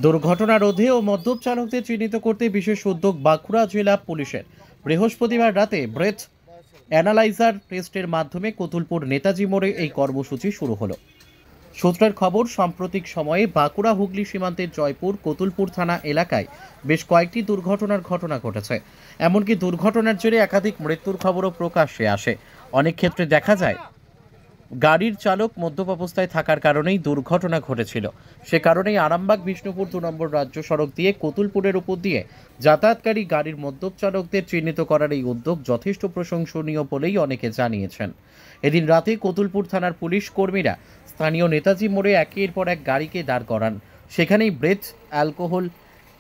দুর্ঘটনা রোধে ও মদ্যপ চালকদের চিহ্নিত করতে বিশেষ উদ্যোগ বাঁকুড়া জেলা পুলিশের। বৃহস্পতিবার রাতে ব্রেথ অ্যানালাইজার টেস্টের মাধ্যমে কতুলপুর নেতাজি মোড়ে এই কর্মসূচি শুরু হলো। সূত্রের খবর, সাম্প্রতিক সময়ে বাঁকুড়া হুগলি সীমান্তের জয়পুর কতুলপুর থানা এলাকায় বেশ কয়েকটি দুর্ঘটনার ঘটনা ঘটেছে। এমনকি দুর্ঘটনার জেরে একাধিক মৃত্যুর খবরও প্রকাশ্যে আসে। অনেক ক্ষেত্রে দেখা যায় গাড়ির চালক মদ্যপ অবস্থায় থাকার কারণেই দুর্ঘটনা ঘটেছিল। সে কারণেই আরামবাগ বিষ্ণুপুর 2 নম্বর রাজ্য সড়ক দিয়ে কতুলপুরের উপর দিয়ে যাতায়াতকারী গাড়ির মদ্যপ চালকদের চিহ্নিত করার এই উদ্যোগ যথেষ্ট প্রশংসনীয় বলেই অনেকে জানিয়েছেন। এদিন রাতে কতুলপুর থানার পুলিশ কর্মীরা স্থানীয় নেতাজি মোড়ে একের পর এক গাড়িকে দাঁড় করান। সেখানেই ব্রেথ অ্যালকোহল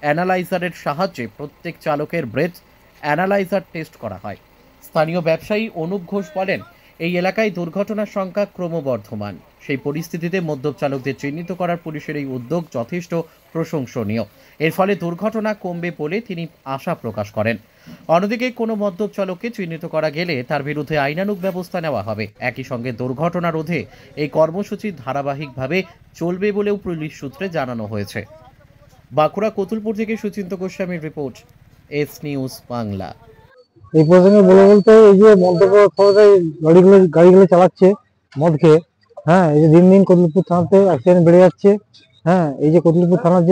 অ্যানালাইজারের সাহায্যে প্রত্যেক চালকের ব্রেথ অ্যানালাইজার টেস্ট করা হয়। স্থানীয় ব্যবসায়ী অনুপ ঘোষ বলেন, এই এলাকায় দুর্ঘটনার সংখ্যা ক্রমবর্ধমান। সেই পরিস্থিতিতে মদ্যপ চালকদের চিহ্নিত করার পুলিশের এই উদ্যোগ যথেষ্ট প্রশংসনীয়। এর ফলে দুর্ঘটনা কমবে বলে তিনি আশা প্রকাশ করেন। অন্যদিকে কোনো মদ্যপ চালককে চিহ্নিত করা গেলে তার বিরুদ্ধে আইনানুগ ব্যবস্থা নেওয়া হবে। একই সঙ্গে দুর্ঘটনা রোধে এই কর্মসূচি ধারাবাহিকভাবে চলবে বলেও পুলিশ সূত্রে জানানো হয়েছে। বাঁকুড়া কতুলপুর থেকে সুচিন্ত গোস্বামীর রিপোর্ট, এস নিউজ বাংলা। এই প্রসঙ্গে বলতে এই যে মদ্যপ অবস্থায় গাড়িগুলো চালাচ্ছে মদ খেয়ে, হ্যাঁ, এই যে দিন দিন কতুলপুর থানাতে অ্যাক্সিডেন্ট বেড়ে যাচ্ছে। হ্যাঁ, এই যে কতুলপুর থানার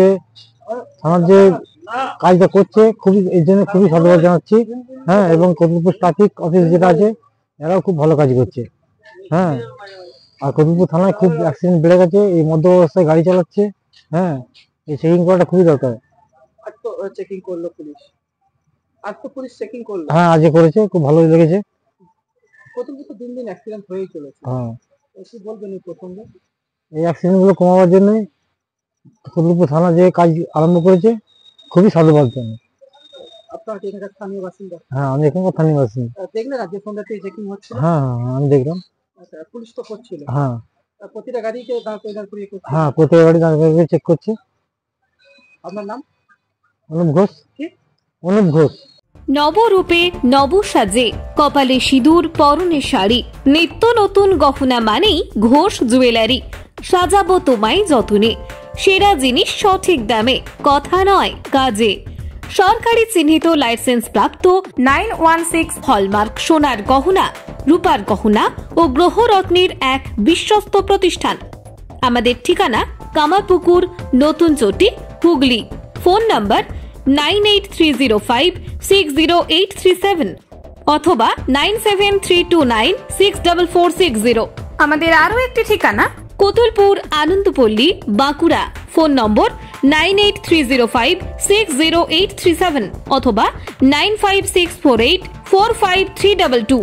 যে কাজটা করছে খুবই, এর জন্য খুবই সাধুবাদ জানাচ্ছি। হ্যাঁ, এবং কতুলপুর ট্রাফিক অফিস যেটা আছে এরাও খুব ভালো কাজ করছে। হ্যাঁ, আর কতুলপুর থানায় খুব অ্যাক্সিডেন্ট বেড়ে গেছে, এই মদ্যপ অবস্থায় গাড়ি চালাচ্ছে। হ্যাঁ, এই চেকিং করাটা খুবই দরকার। চেকিং করলো পুলিশ, আজ তো পুলিশ চেকিং করলো। হ্যাঁ, আজকে করেছে, খুব ভালোই লেগেছে। কতুলপুর তো দিন দিন অ্যাক্সিডেন্ট হয়েই চলেছে। হ্যাঁ, কি বলবেন এই প্রসঙ্গে? এই অ্যাক্সিডেন্ট গুলো কমাবার জন্য কতুলপুর থানা যে কাজ আরম্ভ করেছে খুবই সাধুবাদ জানাই। আপনার কি এখানকার স্থানীয় বাসিন্দা? হ্যাঁ, আমি এখানকার স্থানীয় বাসিন্দা। দেখলেন আজ যে সন্ধ্যাতে চেকিং হচ্ছে? হ্যাঁ, আমি দেখলাম। আচ্ছা, পুলিশ তো করছিল। হ্যাঁ, প্রতিটা গাড়িকে দাঁড় করিয়ে করছে। হ্যাঁ, প্রত্যেক গাড়ি দাঁড় করিয়ে চেক করছে। আপনার নাম? অনুপ ঘোষ। কি? অনুপ ঘোষ। নবরূপে নব সাজে, কপালে সিঁদুর, পরনে শাড়ি, নিত্য নতুন গহনা মানেই ঘোষ জুয়েলারি। সাজাবো তোমায় যতনে, সেরা জিনিস সঠিক দামে, কথা নয় কাজে। সরকারি চিহ্নিত লাইসেন্স প্রাপ্ত 916 হলমার্ক সোনার গহনা, রূপার গহনা ও গ্রহরত্নের এক বিশ্বস্ত প্রতিষ্ঠান। আমাদের ঠিকানা কামারপুকুর, নতুন চটি, হুগলি। ফোন নম্বর 9830560837 অথবা 9732964460। আমাদের আরো একটি ঠিকানা কতুলপুর, আনন্দপল্লী, বাঁকুড়া। ফোন নম্বর 9830560837 অথবা 95648453222।